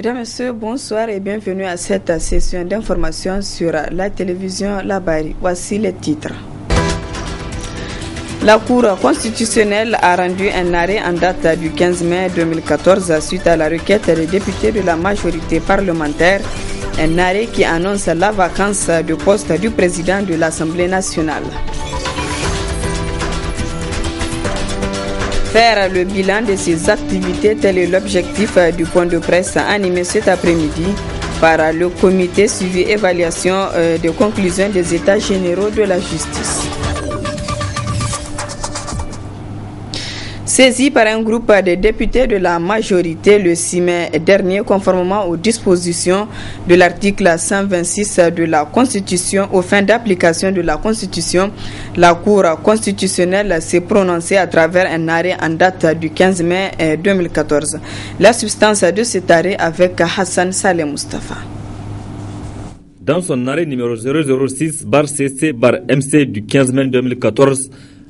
Mesdames, Messieurs, bonsoir et bienvenue à cette session d'information sur la télévision Labari. Voici les titres. La Cour constitutionnelle a rendu un arrêt en date du 15 mai 2014 suite à la requête des députés de la majorité parlementaire, un arrêt qui annonce la vacance du poste du président de l'Assemblée nationale. Faire le bilan de ces activités, tel est l'objectif du point de presse animé cet après-midi par le comité suivi évaluation des conclusions des États généraux de la justice. Saisi par un groupe de députés de la majorité le 6 mai dernier, conformément aux dispositions de l'article 126 de la Constitution, aux fins d'application de la Constitution, la Cour constitutionnelle s'est prononcée à travers un arrêt en date du 15 mai 2014. La substance de cet arrêt avec Hassan Saleh Mustafa. Dans son arrêt numéro 006/CC/MC du 15 mai 2014,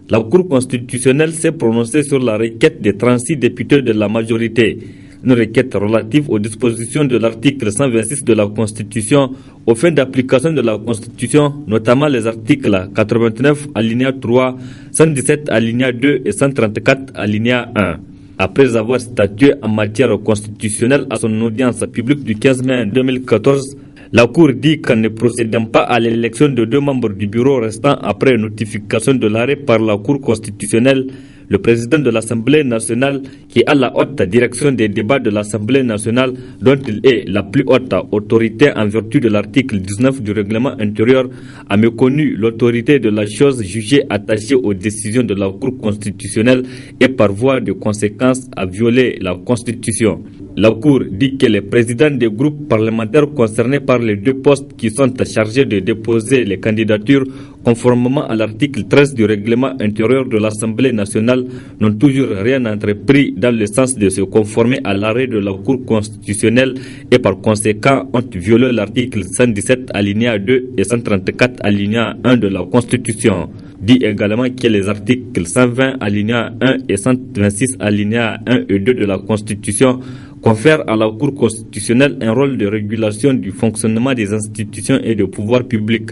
la Cour constitutionnelle s'est prononcée sur la requête des 36 députés de la majorité, une requête relative aux dispositions de l'article 126 de la Constitution aux fins d'application de la Constitution, notamment les articles 89 alinéa 3, 117 alinéa 2 et 134 alinéa 1. Après avoir statué en matière constitutionnelle à son audience publique du 15 mai 2014, la Cour dit qu'en ne procédant pas à l'élection de 2 membres du bureau restant après notification de l'arrêt par la Cour constitutionnelle, le président de l'Assemblée nationale, qui a la haute direction des débats de l'Assemblée nationale, dont il est la plus haute autorité en vertu de l'article 19 du règlement intérieur, a méconnu l'autorité de la chose jugée attachée aux décisions de la Cour constitutionnelle et par voie de conséquence a violé la Constitution. La Cour dit que les présidents des groupes parlementaires concernés par les 2 postes qui sont chargés de déposer les candidatures conformément à l'article 13 du règlement intérieur de l'Assemblée nationale n'ont toujours rien entrepris dans le sens de se conformer à l'arrêt de la Cour constitutionnelle et par conséquent ont violé l'article 117 alinéa 2 et 134 alinéa 1 de la Constitution. Dit également que les articles 120 alinéa 1 et 126 alinéa 1 et 2 de la Constitution confère à la Cour constitutionnelle un rôle de régulation du fonctionnement des institutions et des pouvoirs publics.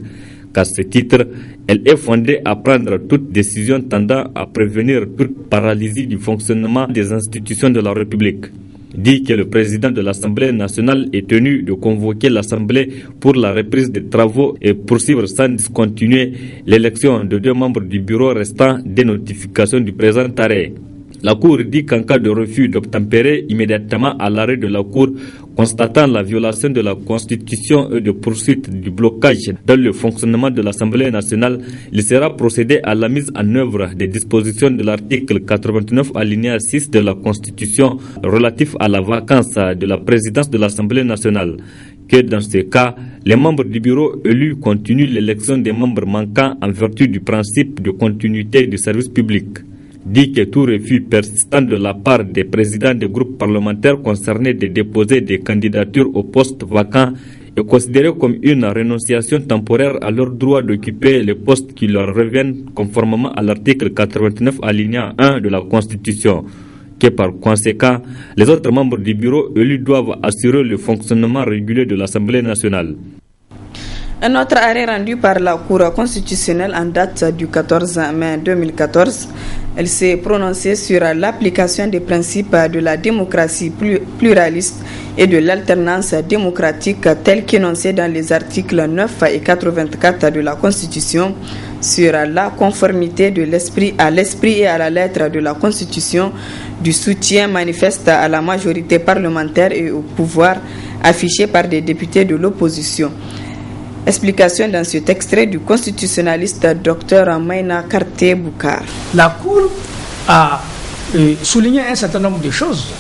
Qu'à ce titre, elle est fondée à prendre toute décision tendant à prévenir toute paralysie du fonctionnement des institutions de la République. Dit que le président de l'Assemblée nationale est tenu de convoquer l'Assemblée pour la reprise des travaux et poursuivre sans discontinuer l'élection de 2 membres du bureau restant des notifications du présent arrêt. La Cour dit qu'en cas de refus d'obtempérer immédiatement à l'arrêt de la Cour, constatant la violation de la Constitution et de poursuite du blocage dans le fonctionnement de l'Assemblée nationale, il sera procédé à la mise en œuvre des dispositions de l'article 89 alinéa 6 de la Constitution relatif à la vacance de la présidence de l'Assemblée nationale. Que dans ce cas, les membres du bureau élus continuent l'élection des membres manquants en vertu du principe de continuité du service public. Dit que tout refus persistant de la part des présidents des groupes parlementaires concernés de déposer des candidatures au poste vacant est considéré comme une renonciation temporaire à leur droit d'occuper les postes qui leur reviennent conformément à l'article 89 alinéa 1 de la Constitution. Que par conséquent, les autres membres du bureau élus doivent assurer le fonctionnement régulier de l'Assemblée nationale. Un autre arrêt rendu par la Cour constitutionnelle en date du 14 mai 2014, elle s'est prononcée sur l'application des principes de la démocratie pluraliste et de l'alternance démocratique tels qu'énoncés dans les articles 9 et 84 de la Constitution, sur la conformité de l'esprit et à la lettre de la Constitution, du soutien manifeste à la majorité parlementaire et au pouvoir affiché par des députés de l'opposition. Explication dans cet extrait du constitutionnaliste Dr Maina Karté Boukar. La Cour a souligné un certain nombre de choses,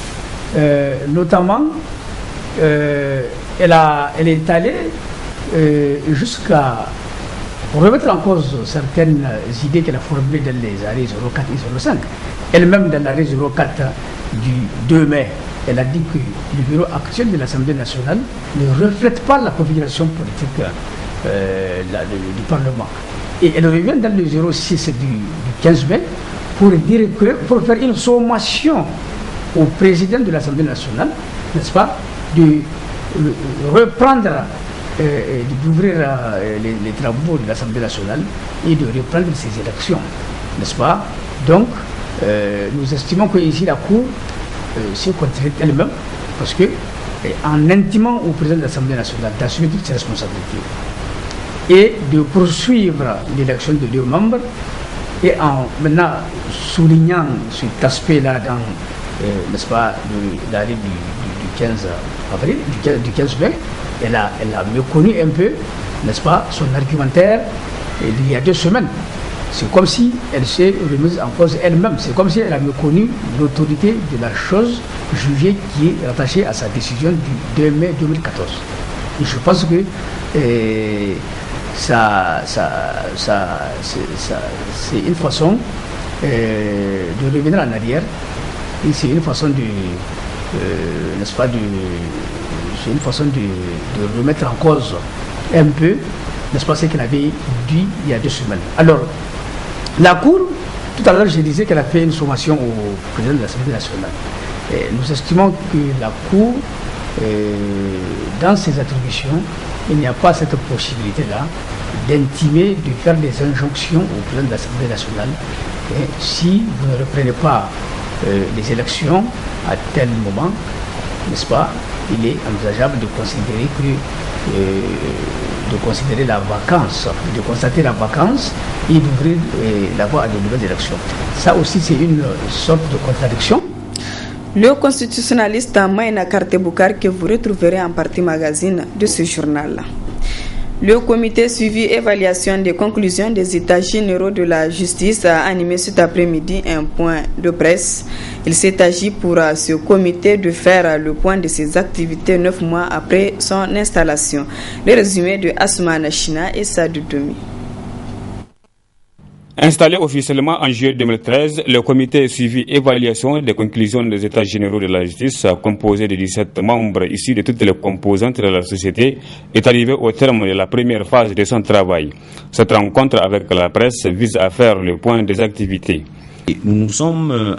notamment elle est allée jusqu'à remettre en cause certaines idées qu'elle a formulées dans les arrêts 04 et 05. Elle-même, dans l'arrêt 04 du 2 mai, elle a dit que le bureau actuel de l'Assemblée nationale ne reflète pas la configuration politique du Parlement. Et elle revient dans le 06 du 15 mai pour faire une sommation au président de l'Assemblée nationale, n'est-ce pas, de reprendre, d'ouvrir les travaux de l'Assemblée nationale et de reprendre ces élections, n'est-ce pas? Donc, nous estimons que ici la Cour s'est contrainte elle-même, parce que en intimant au président de l'Assemblée nationale d'assumer toutes ses responsabilités et de poursuivre l'élection de 2 membres, et en maintenant soulignant cet aspect-là dans, n'est-ce pas, l'arrêt du 15 avril, du 15 mai, elle a méconnu un peu, n'est-ce pas, son argumentaire il y a 2 semaines. C'est comme si elle s'est remise en cause elle-même. C'est comme si elle a méconnu l'autorité de la chose jugée qui est rattachée à sa décision du 2 mai 2014. Et je pense que c'est une façon de revenir en arrière. Et c'est une façon n'est-ce pas, c'est une façon de remettre en cause un peu, n'est-ce pas, ce qu'elle avait dit il y a 2 semaines. Alors, la Cour, tout à l'heure, je disais qu'elle a fait une sommation au président de l'Assemblée nationale. Et nous estimons que la Cour, dans ses attributions, il n'y a pas cette possibilité-là d'intimer, de faire des injonctions au président de l'Assemblée nationale. Et si vous ne reprenez pas les élections à tel moment, n'est-ce pas, il est envisageable de considérer de considérer la vacance, de constater la vacance et d'ouvrir la voie à de nouvelles élections. Ça aussi, c'est une sorte de contradiction. Le constitutionnaliste Maïna Karteboukar, que vous retrouverez en partie magazine de ce journal. Le comité suivi évaluation des conclusions des états généraux de la justice a animé cet après-midi un point de presse. Il s'est agi pour ce comité de faire le point de ses activités 9 mois après son installation. Le résumé de Asmana China et Sadou Domi. Installé officiellement en juillet 2013, le comité suivi évaluation des conclusions des états généraux de la justice, composé de 17 membres issus de toutes les composantes de la société, est arrivé au terme de la première phase de son travail. Cette rencontre avec la presse vise à faire le point des activités. Nous nous sommes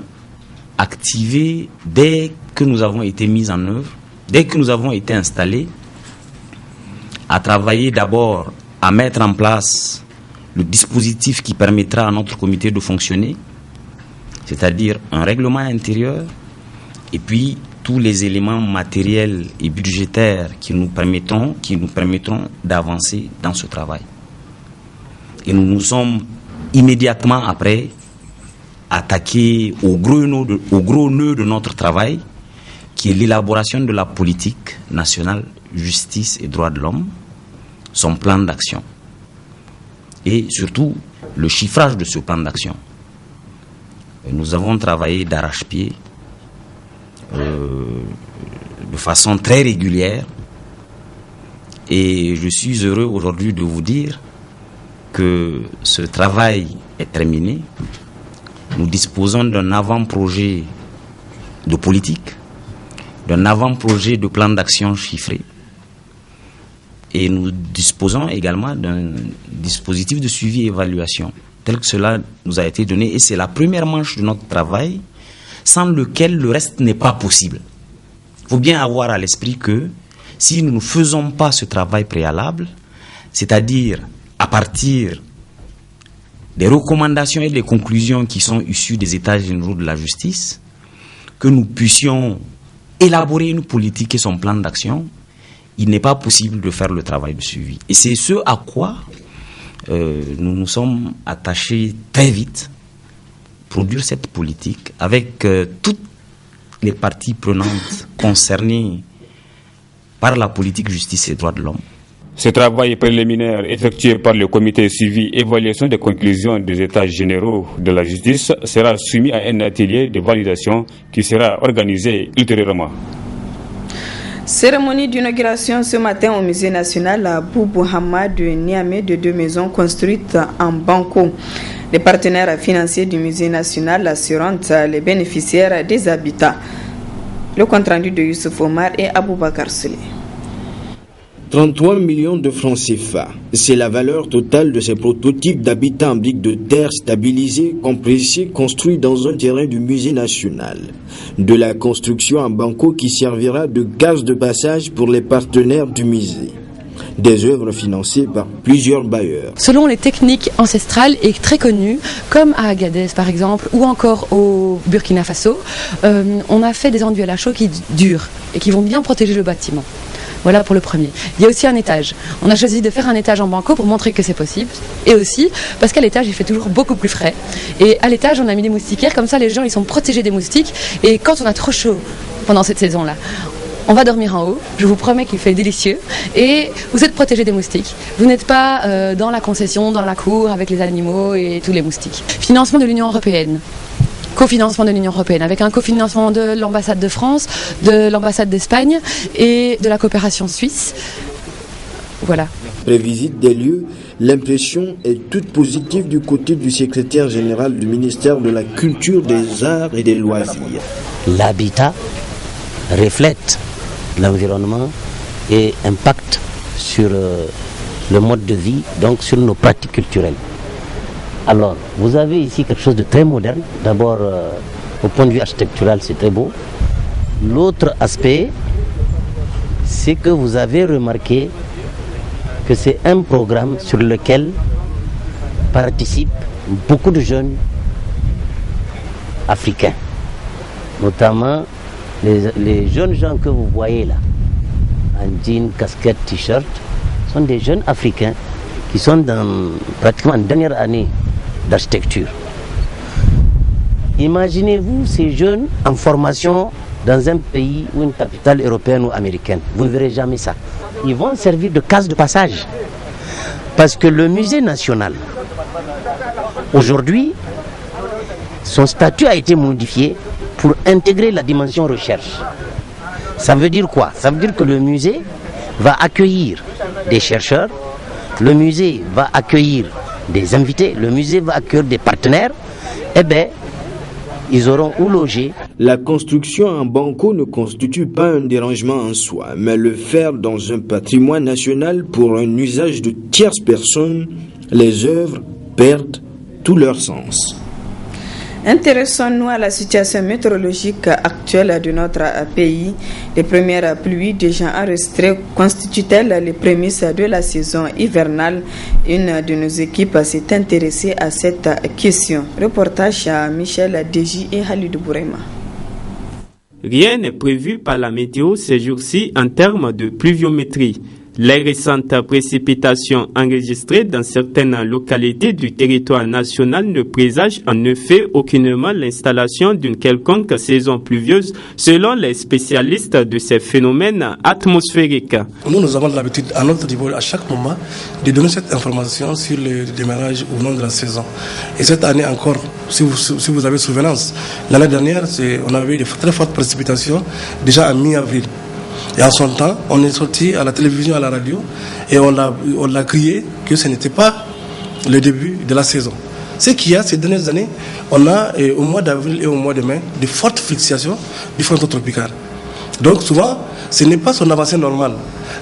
activés dès que nous avons été mis en œuvre, dès que nous avons été installés, à travailler d'abord à mettre en place le dispositif qui permettra à notre comité de fonctionner, c'est-à-dire un règlement intérieur et puis tous les éléments matériels et budgétaires qui nous permettront d'avancer dans ce travail. Et nous nous sommes immédiatement après attaqués au gros nœud de notre travail, qui est l'élaboration de la politique nationale justice et droits de l'homme, son plan d'action. Et surtout, le chiffrage de ce plan d'action. Nous avons travaillé d'arrache-pied, de façon très régulière. Et je suis heureux aujourd'hui de vous dire que ce travail est terminé. Nous disposons d'un avant-projet de politique, d'un avant-projet de plan d'action chiffré. Et nous disposons également d'un dispositif de suivi et évaluation, tel que cela nous a été donné. Et c'est la première manche de notre travail, sans lequel le reste n'est pas possible. Il faut bien avoir à l'esprit que si nous ne faisons pas ce travail préalable, c'est-à-dire à partir des recommandations et des conclusions qui sont issues des états généraux de la justice, que nous puissions élaborer une politique et son plan d'action, il n'est pas possible de faire le travail de suivi. Et c'est ce à quoi nous nous sommes attachés très vite, produire cette politique avec toutes les parties prenantes concernées par la politique justice et droits de l'homme. Ce travail préliminaire effectué par le comité suivi évaluation des conclusions des états généraux de la justice sera soumis à un atelier de validation qui sera organisé ultérieurement. Cérémonie d'inauguration ce matin au musée national à Boubou Hamad de Niamey de 2 maisons construites en banco. Les partenaires financiers du musée national seront les bénéficiaires des habitats. Le compte rendu de Youssouf Omar et Aboubakar Souley. 33 millions de francs CFA. C'est la valeur totale de ces prototypes d'habitats en briques de terre stabilisés, compressés, construits dans un terrain du musée national. De la construction en banco qui servira de gaz de passage pour les partenaires du musée. Des œuvres financées par plusieurs bailleurs. Selon les techniques ancestrales et très connues, comme à Agadez par exemple, ou encore au Burkina Faso, on a fait des enduits à la chaux qui durent et qui vont bien protéger le bâtiment. Voilà pour le premier. Il y a aussi un étage. On a choisi de faire un étage en banco pour montrer que c'est possible. Et aussi parce qu'à l'étage, il fait toujours beaucoup plus frais. Et à l'étage, on a mis des moustiquaires. Comme ça, les gens, ils sont protégés des moustiques. Et quand on a trop chaud pendant cette saison-là, on va dormir en haut. Je vous promets qu'il fait délicieux. Et vous êtes protégés des moustiques. Vous n'êtes pas dans la concession, dans la cour, avec les animaux et tous les moustiques. Financement de l'Union européenne. Cofinancement de l'Union européenne, avec un cofinancement de l'ambassade de France, de l'ambassade d'Espagne et de la coopération suisse. Voilà. Après visite des lieux, l'impression est toute positive du côté du secrétaire général du ministère de la Culture, des Arts et des Loisirs. L'habitat reflète l'environnement et impacte sur le mode de vie, donc sur nos pratiques culturelles. Alors, vous avez ici quelque chose de très moderne. D'abord, au point de vue architectural, c'est très beau. L'autre aspect, c'est que vous avez remarqué que c'est un programme sur lequel participent beaucoup de jeunes africains. Notamment les jeunes gens que vous voyez là, en jean, casquette, t-shirt, sont des jeunes africains qui sont pratiquement en dernière année d'architecture. Imaginez-vous ces jeunes en formation dans un pays ou une capitale européenne ou américaine. Vous ne verrez jamais ça. Ils vont servir de case de passage. Parce que le musée national, aujourd'hui, son statut a été modifié pour intégrer la dimension recherche. Ça veut dire quoi? Ça veut dire que le musée va accueillir des chercheurs, le musée va accueillir des invités, le musée va accueillir des partenaires, eh bien, ils auront où loger. La construction en banco ne constitue pas un dérangement en soi, mais le faire dans un patrimoine national pour un usage de tierces personnes, les œuvres perdent tout leur sens. Intéressons-nous à la situation météorologique actuelle de notre pays. Les premières pluies déjà enregistrées constituent-elles les prémices de la saison hivernale? Une de nos équipes s'est intéressée à cette question. Reportage à Michel Deji et Halid Bourema. Rien n'est prévu par la météo ces jours-ci en termes de pluviométrie. Les récentes précipitations enregistrées dans certaines localités du territoire national ne présagent en effet aucunement l'installation d'une quelconque saison pluvieuse selon les spécialistes de ces phénomènes atmosphériques. Nous avons l'habitude à notre niveau à chaque moment de donner cette information sur le démarrage ou non de la saison. Et cette année encore, si vous avez souvenance, l'année dernière, on avait de très fortes précipitations déjà en mi-avril. Et en son temps, on est sorti à la télévision, à la radio, et on a crié que ce n'était pas le début de la saison. Ce qu'il y a ces dernières années, on a au mois d'avril et au mois de mai de fortes fluctuations du front tropical. Donc souvent, ce n'est pas son avancée normale.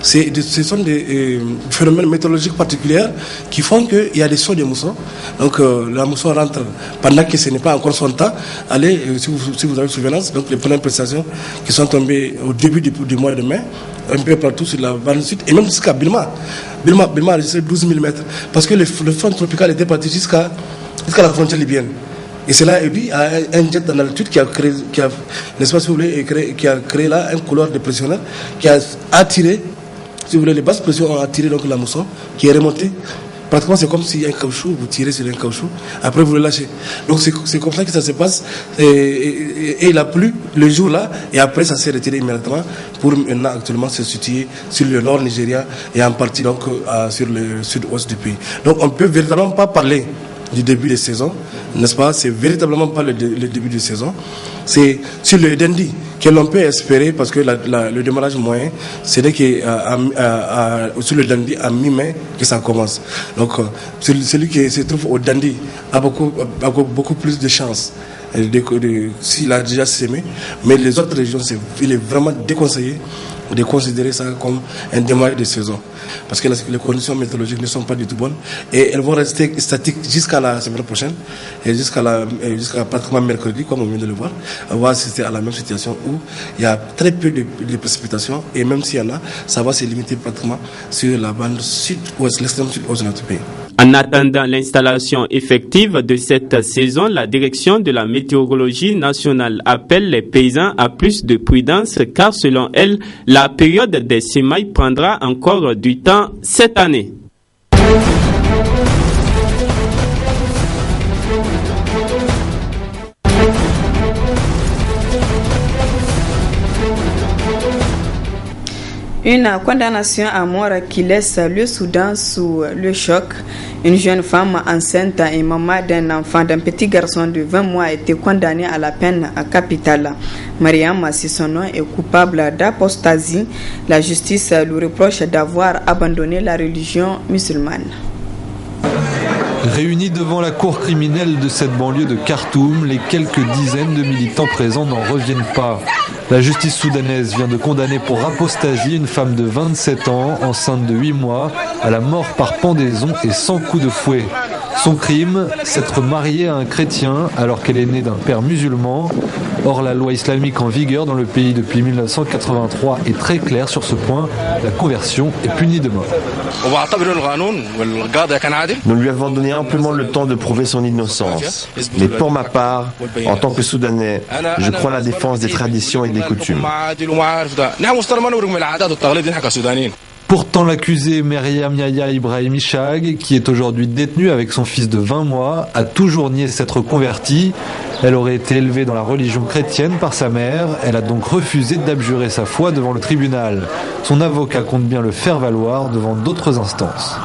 Ce sont des phénomènes météorologiques particuliers qui font qu'il y a des sauts de mousson. Donc la mousson rentre pendant que ce n'est pas encore son temps. Allez, si vous avez souvenance, donc les premières prestations qui sont tombées au début du mois de mai, un peu partout sur la bande sud, et même jusqu'à Bilma. Bilma a enregistré 12 000 mètres, parce que le front tropical était parti jusqu'à la frontière libyenne. Et cela est dû à un jet dans l'altitude qui a créé là un couloir dépressionnel qui a attiré, si vous voulez, les basses pressions ont attiré donc la mousson qui est remontée. Pratiquement, c'est comme s'il y a un caoutchouc, vous tirez sur un caoutchouc, après vous le lâchez. Donc c'est comme ça que ça se passe. Et il a plu le jour-là, et après ça s'est retiré immédiatement pour maintenant actuellement se situer sur le nord Nigeria et en partie donc sur le sud-ouest du pays. Donc on ne peut véritablement pas parler du début de saison, n'est-ce pas? C'est véritablement pas le début de saison. C'est sur le Dendi que l'on peut espérer, parce que le démarrage moyen, c'est dès que sur le Dendi à mi-mai que ça commence. Donc celui qui se trouve au Dendi a beaucoup plus de chances s'il a déjà sémé, mais les autres régions, il est vraiment déconseillé de considérer ça comme un démarrage de saison. Parce que les conditions météorologiques ne sont pas du tout bonnes et elles vont rester statiques jusqu'à la semaine prochaine et jusqu'à pratiquement mercredi, comme on vient de le voir. On va assister à la même situation où il y a très peu de précipitations et même s'il y en a, ça va se limiter pratiquement sur la bande sud-ouest, l'extrême sud-ouest de notre pays. En attendant l'installation effective de cette saison, la direction de la météorologie nationale appelle les paysans à plus de prudence car selon elle, la période des semailles prendra encore du temps cette année. Une condamnation à mort qui laisse le Soudan sous le choc. Une jeune femme enceinte et maman d'un enfant, d'un petit garçon de 20 mois a été condamnée à la peine capitale. Mariam, si son nom, est coupable d'apostasie. La justice lui reproche d'avoir abandonné la religion musulmane. Réunis devant la cour criminelle de cette banlieue de Khartoum, les quelques dizaines de militants présents n'en reviennent pas. La justice soudanaise vient de condamner pour apostasie une femme de 27 ans, enceinte de 8 mois, à la mort par pendaison et sans coup de fouet. Son crime, s'être mariée à un chrétien alors qu'elle est née d'un père musulman. Or, la loi islamique en vigueur dans le pays depuis 1983 est très claire sur ce point. La conversion est punie de mort. Nous lui avons donné amplement le temps de prouver son innocence. Mais pour ma part, en tant que Soudanais, je crois à la défense des traditions et des coutumes. Pourtant, l'accusée Myriam Yahya Ibrahim Ishag, qui est aujourd'hui détenue avec son fils de 20 mois, a toujours nié s'être convertie. Elle aurait été élevée dans la religion chrétienne par sa mère. Elle a donc refusé d'abjurer sa foi devant le tribunal. Son avocat compte bien le faire valoir devant d'autres instances.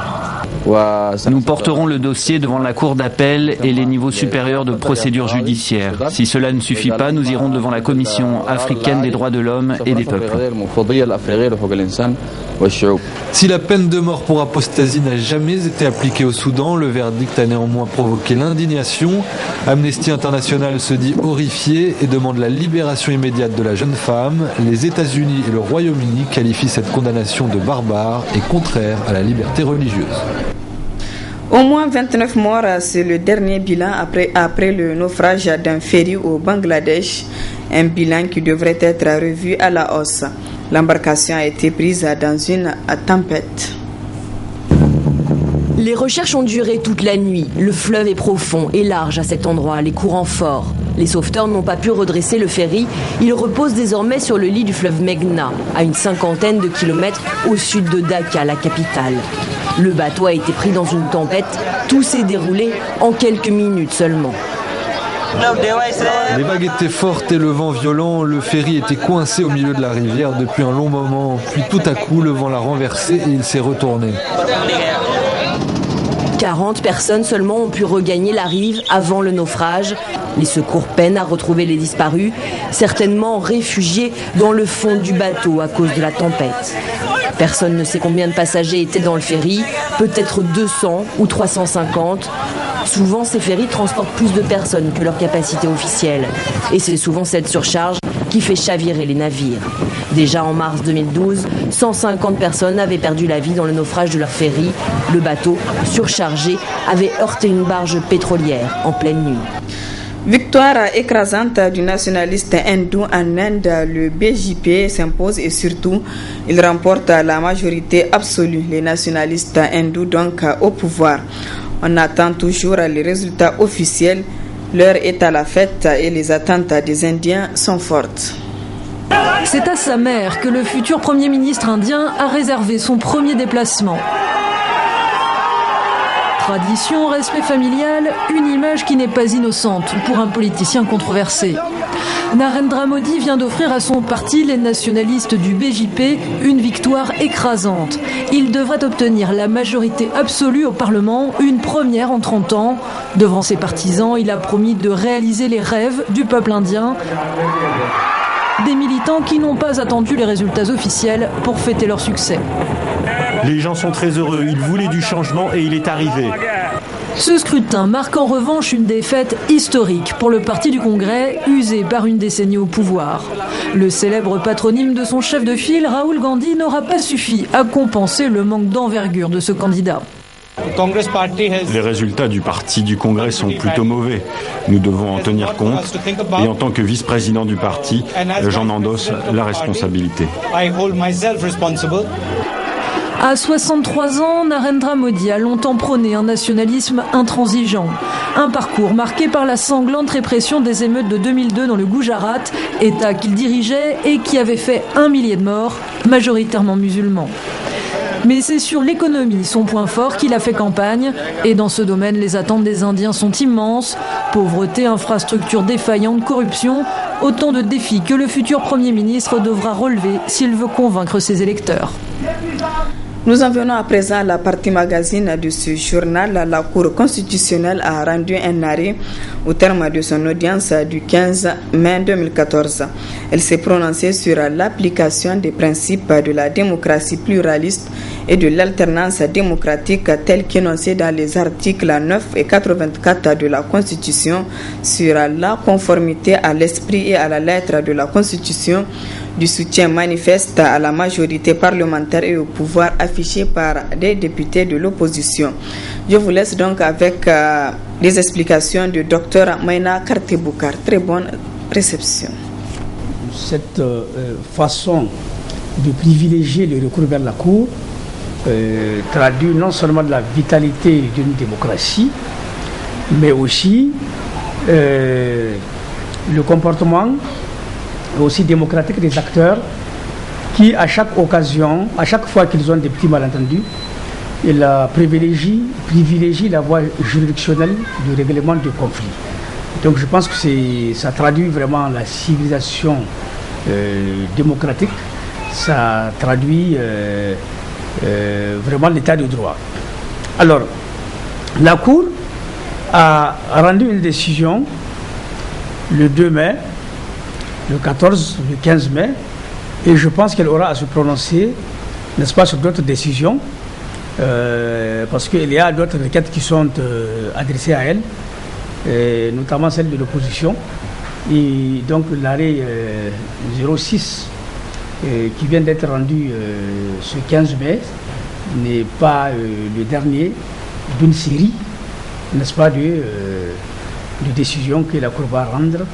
Nous porterons le dossier devant la Cour d'appel et les niveaux supérieurs de procédure judiciaire. Si cela ne suffit pas, nous irons devant la Commission africaine des droits de l'homme et des peuples. Si la peine de mort pour apostasie n'a jamais été appliquée au Soudan, le verdict a néanmoins provoqué l'indignation. Amnesty International se dit horrifié et demande la libération immédiate de la jeune femme. Les États-Unis et le Royaume-Uni qualifient cette condamnation de barbare et contraire à la liberté religieuse. Au moins 29 morts, c'est le dernier bilan après le naufrage d'un ferry au Bangladesh. Un bilan qui devrait être revu à la hausse. L'embarcation a été prise dans une tempête. Les recherches ont duré toute la nuit. Le fleuve est profond et large à cet endroit, les courants forts. Les sauveteurs n'ont pas pu redresser le ferry. Il repose désormais sur le lit du fleuve Meghna, à une 50aine de kilomètres au sud de Dhaka, la capitale. Le bateau a été pris dans une tempête. Tout s'est déroulé en quelques minutes seulement. Les vagues étaient fortes et le vent violent. Le ferry était coincé au milieu de la rivière depuis un long moment. Puis tout à coup, le vent l'a renversé et il s'est retourné. 40 personnes seulement ont pu regagner la rive avant le naufrage. Les secours peinent à retrouver les disparus, certainement réfugiés dans le fond du bateau à cause de la tempête. Personne ne sait combien de passagers étaient dans le ferry, peut-être 200 ou 350. Souvent, ces ferries transportent plus de personnes que leur capacité officielle. Et c'est souvent cette surcharge qui fait chavirer les navires. Déjà en mars 2012, 150 personnes avaient perdu la vie dans le naufrage de leur ferry. Le bateau, surchargé, avait heurté une barge pétrolière en pleine nuit. Victoire écrasante du nationaliste hindou en Inde, le BJP s'impose et surtout, il remporte la majorité absolue. Les nationalistes hindous donc au pouvoir. On attend toujours les résultats officiels. L'heure est à la fête et les attentes des Indiens sont fortes. C'est à sa mère que le futur Premier ministre indien a réservé son premier déplacement. Tradition, respect familial, une image qui n'est pas innocente pour un politicien controversé. Narendra Modi vient d'offrir à son parti, les nationalistes du BJP, une victoire écrasante. Il devrait obtenir la majorité absolue au Parlement, une première en 30 ans. Devant ses partisans, il a promis de réaliser les rêves du peuple indien. Des militants qui n'ont pas attendu les résultats officiels pour fêter leur succès. Les gens sont très heureux, ils voulaient du changement et il est arrivé. Ce scrutin marque en revanche une défaite historique pour le parti du Congrès, usé par une décennie au pouvoir. Le célèbre patronyme de son chef de file, Rahul Gandhi, n'aura pas suffi à compenser le manque d'envergure de ce candidat. Les résultats du parti du Congrès sont plutôt mauvais. Nous devons en tenir compte et en tant que vice-président du parti, j'en endosse la responsabilité. À 63 ans, Narendra Modi a longtemps prôné un nationalisme intransigeant. Un parcours marqué par la sanglante répression des émeutes de 2002 dans le Gujarat, État qu'il dirigeait et qui avait fait 1 millier de morts, majoritairement musulmans. Mais c'est sur l'économie, son point fort, qu'il a fait campagne. Et dans ce domaine, les attentes des Indiens sont immenses. Pauvreté, infrastructures défaillantes, corruption, autant de défis que le futur Premier ministre devra relever s'il veut convaincre ses électeurs. Nous en venons à présent à la partie magazine de ce journal. La Cour constitutionnelle a rendu un arrêt au terme de son audience du 15 mai 2014. Elle s'est prononcée sur l'application des principes de la démocratie pluraliste et de l'alternance démocratique tels qu'énoncés dans les articles 9 et 84 de la Constitution, sur la conformité à l'esprit et à la lettre de la Constitution, du soutien manifeste à la majorité parlementaire et au pouvoir affiché par des députés de l'opposition. Je vous laisse donc avec les explications du docteur Maïna Karteboukar. Très bonne réception. Cette façon de privilégier le recours vers la Cour traduit non seulement la vitalité d'une démocratie, mais aussi le comportement aussi démocratique des acteurs qui, à chaque occasion, à chaque fois qu'ils ont des petits malentendus, ils privilégient la voie juridictionnelle du règlement du conflit. Donc je pense que ça traduit vraiment la civilisation démocratique, ça traduit vraiment l'état de droit. Alors, la Cour a rendu une décision le 2 mai, le 14, le 15 mai, et je pense qu'elle aura à se prononcer, n'est-ce pas, sur d'autres décisions, parce qu'il y a d'autres requêtes qui sont adressées à elle, notamment celle de l'opposition. Et donc l'arrêt 06 qui vient d'être rendu ce 15 mai n'est pas le dernier d'une série, n'est-ce pas, de décisions que la Cour va rendre,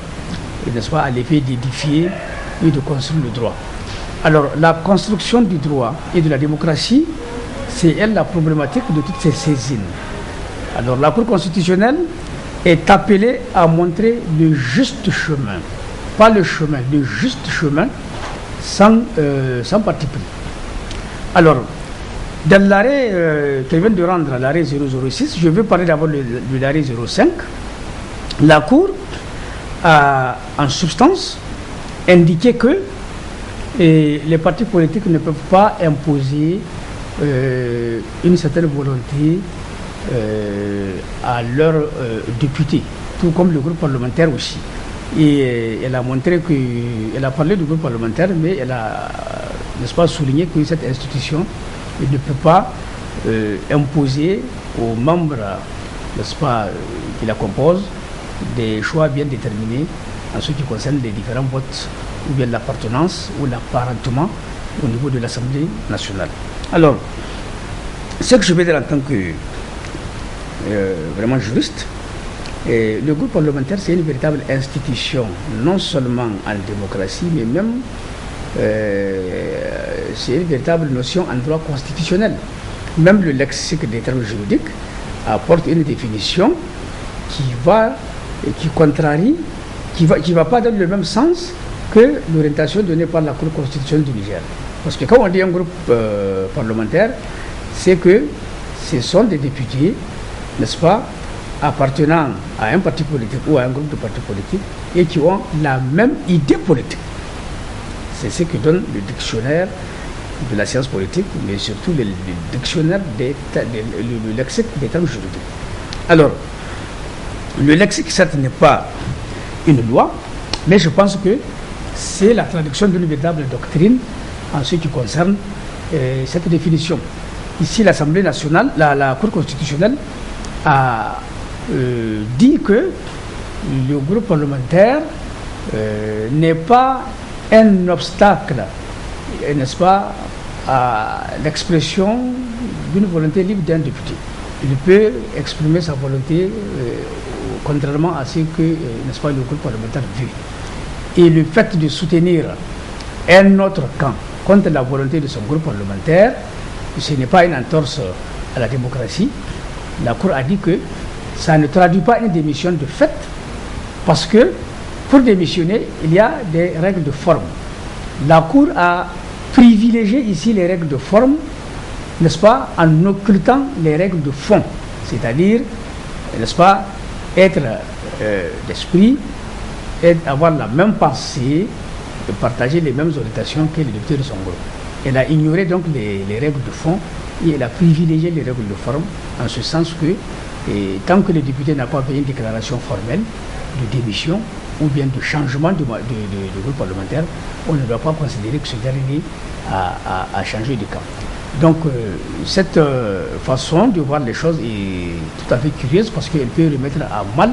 n'est-ce pas, à l'effet d'édifier et de construire le droit. Alors, la construction du droit et de la démocratie, c'est elle la problématique de toutes ces saisines. Alors, la Cour constitutionnelle est appelée à montrer le juste chemin, pas le chemin, le juste chemin, sans parti pris. Alors, dans l'arrêt qu'elle vient de rendre, l'arrêt 006, je vais parler d'abord de l'arrêt 05. La Cour a en substance indiqué que les partis politiques ne peuvent pas imposer une certaine volonté à leurs députés, tout comme le groupe parlementaire aussi. Et elle a montré elle a parlé du groupe parlementaire, mais elle a, n'est-ce pas, souligné que cette institution ne peut pas imposer aux membres, n'est-ce pas, qui la composent, des choix bien déterminés en ce qui concerne les différents votes, ou bien l'appartenance ou l'apparentement au niveau de l'Assemblée nationale. Alors, ce que je vais dire en tant que vraiment juriste, le groupe parlementaire, c'est une véritable institution, non seulement en démocratie, mais même c'est une véritable notion en droit constitutionnel. Même le lexique des termes juridiques apporte une définition qui contrarie, qui va pas dans le même sens que l'orientation donnée par la Cour constitutionnelle du Niger. Parce que quand on dit un groupe parlementaire, c'est que ce sont des députés, n'est-ce pas, appartenant à un parti politique ou à un groupe de partis politiques et qui ont la même idée politique. C'est ce que donne le dictionnaire de la science politique, mais surtout le dictionnaire le lexique des termes juridiques. Alors, le lexique, certes, n'est pas une loi, mais je pense que c'est la traduction d'une véritable doctrine en ce qui concerne cette définition. Ici, l'Assemblée nationale, la Cour constitutionnelle a dit que le groupe parlementaire n'est pas un obstacle, n'est-ce pas, à l'expression d'une volonté libre d'un député. Il peut exprimer sa volonté contrairement à ce que, n'est-ce pas, le groupe parlementaire veut. Et le fait de soutenir un autre camp contre la volonté de son groupe parlementaire, ce n'est pas une entorse à la démocratie. La Cour a dit que ça ne traduit pas une démission de fait, parce que pour démissionner, il y a des règles de forme. La Cour a privilégié ici les règles de forme, n'est-ce pas, en occultant les règles de fond, c'est-à-dire, n'est-ce pas, être d'esprit, avoir la même pensée, de partager les mêmes orientations que les députés de son groupe. Elle a ignoré donc les règles de fond et elle a privilégié les règles de forme, en ce sens que tant que le député n'a pas fait une déclaration formelle de démission ou bien de changement de groupe parlementaire, on ne doit pas considérer que ce dernier a changé de camp. Donc cette façon de voir les choses est tout à fait curieuse, parce qu'elle peut remettre à mal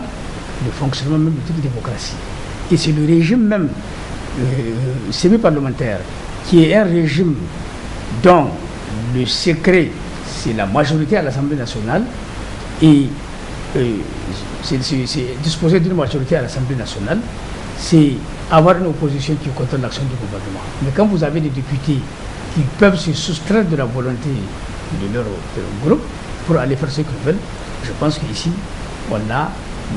le fonctionnement même de toute démocratie. Et c'est le régime même semi-parlementaire qui est un régime dont le secret, c'est la majorité à l'Assemblée nationale, et c'est disposer d'une majorité à l'Assemblée nationale, c'est avoir une opposition qui contrôle l'action du gouvernement. Mais quand vous avez des députés qui peuvent se soustraire de la volonté de leur groupe pour aller faire ce qu'ils veulent, je pense qu'ici, on a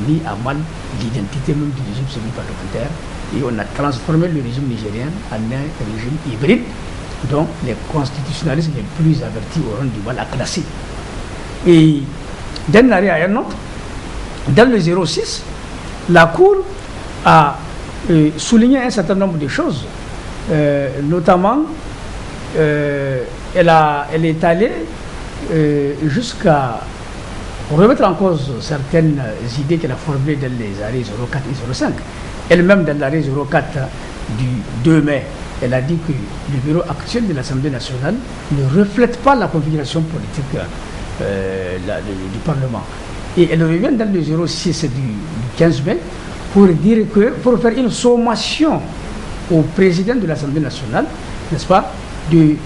mis à mal l'identité même du régime semi-parlementaire et on a transformé le régime nigérien en un régime hybride dont les constitutionnalistes les plus avertis auront du mal à classer. Et d'un arrêt à un autre, dans le 06, la Cour a souligné un certain nombre de choses, notamment elle est allée jusqu'à remettre en cause certaines idées qu'elle a formulées dans les arrêts 04 et 05. Elle-même, dans l'arrêt 04 du 2 mai, elle a dit que le bureau actuel de l'Assemblée nationale ne reflète pas la configuration politique du Parlement. Et elle revient dans le 06 du 15 mai pour dire que, pour faire une sommation au président de l'Assemblée nationale, n'est-ce pas, de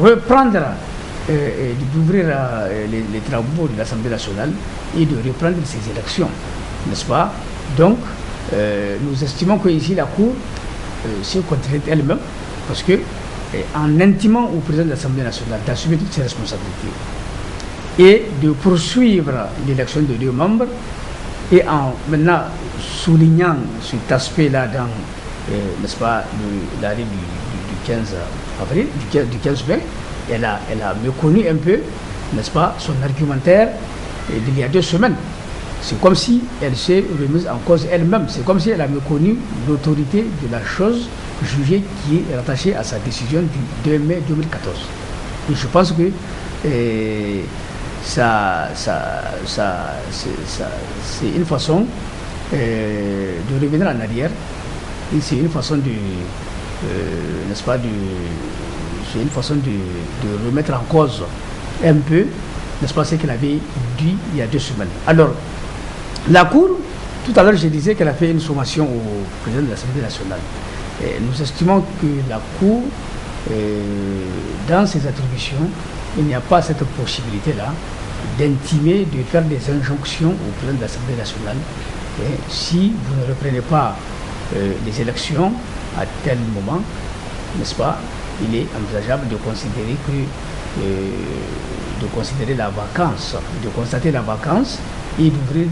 reprendre, d'ouvrir les travaux de l'Assemblée nationale et de reprendre ses élections, n'est-ce pas. Donc, nous estimons que ici la Cour se contraint elle-même, parce que en intimant au président de l'Assemblée nationale d'assumer toutes ses responsabilités et de poursuivre l'élection de 2 membres, et en maintenant soulignant cet aspect-là dans, n'est-ce pas, l'arrêt du 15 avril, du 15 mai, elle a méconnu un peu, n'est-ce pas, son argumentaire d'il y a 2 semaines. C'est comme si elle s'est remise en cause elle-même. C'est comme si elle a méconnu l'autorité de la chose jugée qui est rattachée à sa décision du 2 mai 2014. Et je pense que c'est une façon de revenir en arrière. Et c'est une façon de, n'est-ce pas, c'est une façon de remettre en cause un peu, n'est-ce pas, ce qu'elle avait dit il y a 2 semaines. Alors, la Cour, tout à l'heure je disais qu'elle a fait une sommation au président de l'Assemblée nationale. Et nous estimons que la Cour, dans ses attributions, il n'y a pas cette possibilité-là d'intimer, de faire des injonctions au président de l'Assemblée nationale. Et si vous ne reprenez pas les élections à tel moment, n'est-ce pas, il est envisageable de considérer de considérer la vacance, de constater la vacance et d'ouvrir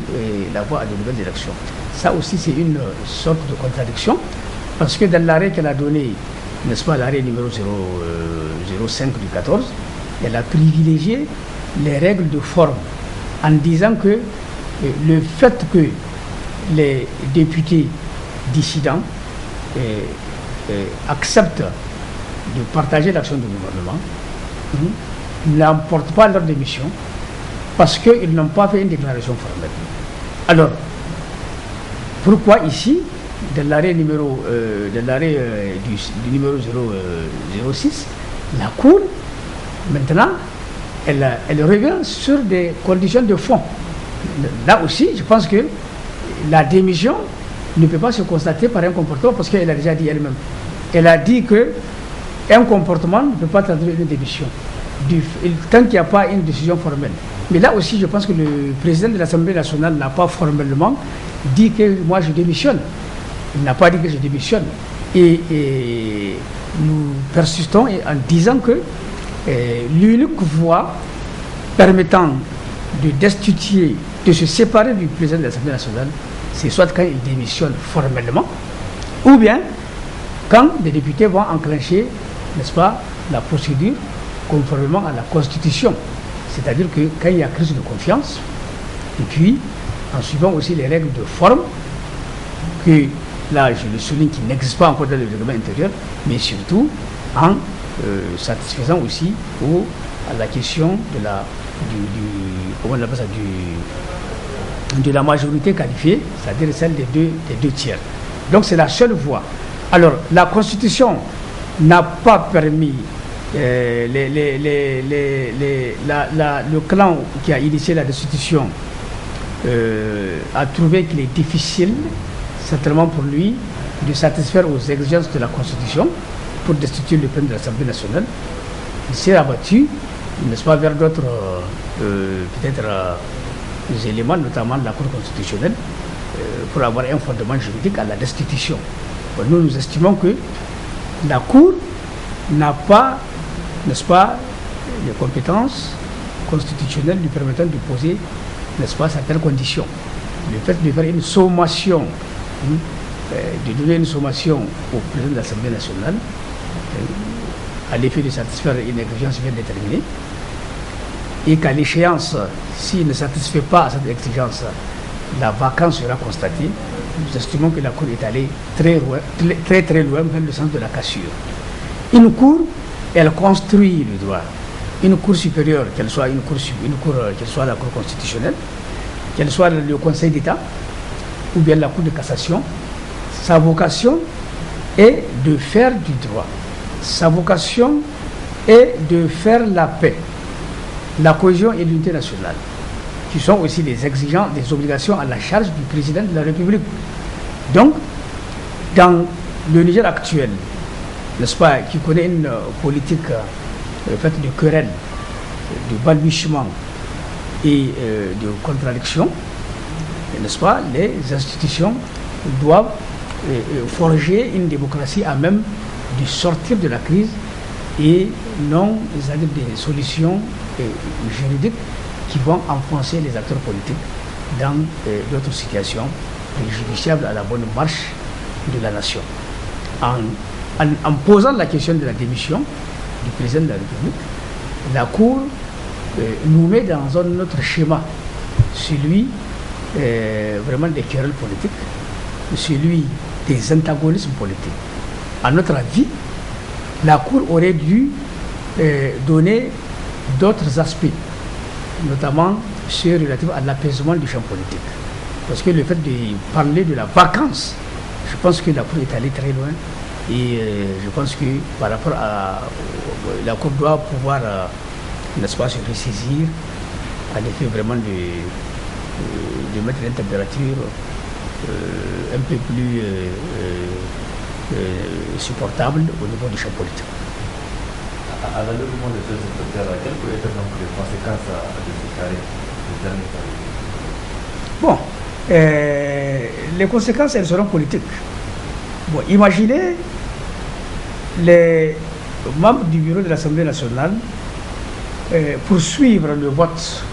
la voie à de nouvelles élections. Ça aussi, c'est une sorte de contradiction, parce que dans l'arrêt qu'elle a donné, n'est-ce pas, l'arrêt numéro 05 du 14, elle a privilégié les règles de forme en disant que le fait que les députés dissidents acceptent de partager l'action du gouvernement n'emporte pas leur démission, parce qu'ils n'ont pas fait une déclaration formelle. Alors, pourquoi ici, dans l'arrêt numéro, du numéro 06, la Cour, maintenant, elle revient sur des conditions de fond. Là aussi, je pense que la démission ne peut pas se constater par un comportement, parce qu'elle a déjà dit elle-même. Elle a dit qu'un comportement ne peut pas traduire une démission, tant qu'il n'y a pas une décision formelle. Mais là aussi, je pense que le président de l'Assemblée nationale n'a pas formellement dit que moi je démissionne. Il n'a pas dit que je démissionne. Et nous persistons en disant que l'unique voie permettant de destituer, de se séparer du président de l'Assemblée nationale, c'est soit quand il démissionne formellement, ou bien quand les députés vont enclencher, n'est-ce pas, la procédure conformément à la Constitution. C'est-à-dire que quand il y a crise de confiance, et puis en suivant aussi les règles de forme, que là je le souligne qu'il n'existe pas encore dans le règlement intérieur, mais surtout en satisfaisant aussi à la question de la comment on appelle ça, de la majorité qualifiée, c'est-à-dire celle des deux tiers. Donc c'est la seule voie. Alors la Constitution n'a pas permis, le clan qui a initié la destitution a trouvé qu'il est difficile, certainement pour lui, de satisfaire aux exigences de la Constitution pour destituer le président de l'Assemblée nationale. Il s'est abattu, n'est-ce pas, vers d'autres peut-être des éléments, notamment de la Cour constitutionnelle, pour avoir un fondement juridique à la destitution. Bon, nous estimons que la Cour n'a pas, n'est-ce pas, les compétences constitutionnelles lui permettant de poser, n'est-ce pas, certaines conditions. Le fait de faire une sommation, de donner une sommation au président de l'Assemblée nationale, à l'effet de satisfaire une exigence bien déterminée, et qu'à l'échéance, s'il ne satisfait pas à cette exigence, la vacance sera constatée. Nous estimons que la Cour est allée très loin vers le sens de la cassure. Une Cour, elle construit le droit. Une Cour supérieure, qu'elle soit qu'elle soit la Cour constitutionnelle, qu'elle soit le Conseil d'État, ou bien la Cour de cassation, sa vocation est de faire du droit. Sa vocation est de faire la paix, la cohésion et l'unité nationale, qui sont aussi des exigences, des obligations à la charge du président de la République. Donc, dans le Niger actuel, n'est-ce pas, qui connaît une politique faite de querelles, de balbutiements et de contradictions, n'est-ce pas, les institutions doivent forger une démocratie à même de sortir de la crise et non des solutions juridiques qui vont enfoncer les acteurs politiques dans d'autres situations préjudiciables à la bonne marche de la nation. En posant la question de la démission du président de la République, la Cour nous met dans un autre schéma, celui vraiment des querelles politiques, celui des antagonismes politiques. À notre avis, la Cour aurait dû donner d'autres aspects, notamment ceux relatifs à l'apaisement du champ politique. Parce que le fait de parler de la vacance, je pense que la Cour est allée très loin et je pense que par rapport à la Cour doit pouvoir, n'est-ce pas, se ressaisir à l'effet vraiment de mettre une température un peu plus supportable au niveau du champ politique. À la mouvement de ce secrétaire, quelles peuvent être donc les conséquences de ce carré? Bon, les conséquences, elles seront politiques. Bon, imaginez les membres du bureau de l'Assemblée nationale poursuivre le vote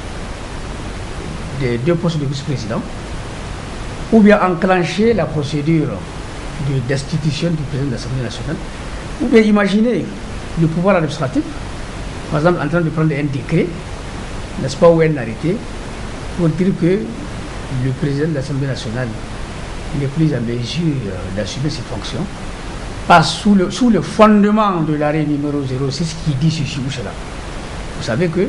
des 2 postes de vice-président, ou bien enclencher la procédure de destitution du président de l'Assemblée nationale, ou bien imaginez le pouvoir administratif, par exemple en train de prendre un décret, n'est-ce pas, ou un arrêté, pour dire que le président de l'Assemblée nationale n'est plus en mesure d'assumer ses fonctions, pas sous le fondement de l'arrêt numéro 06 qui dit ceci ou cela. Vous savez que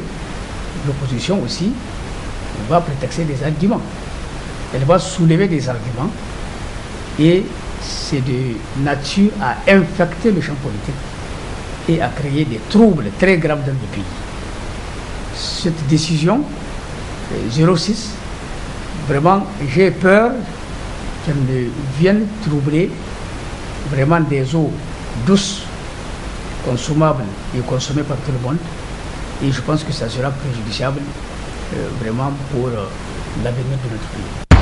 l'opposition aussi va prétexter des arguments. Elle va soulever des arguments et c'est de nature à infecter le champ politique et à créer des troubles très graves dans le pays. cette décision 06, vraiment, j'ai peur qu'elle ne vienne troubler vraiment des eaux douces, consommables et consommées par tout le monde. Et je pense que ça sera préjudiciable vraiment pour l'avenir de notre pays.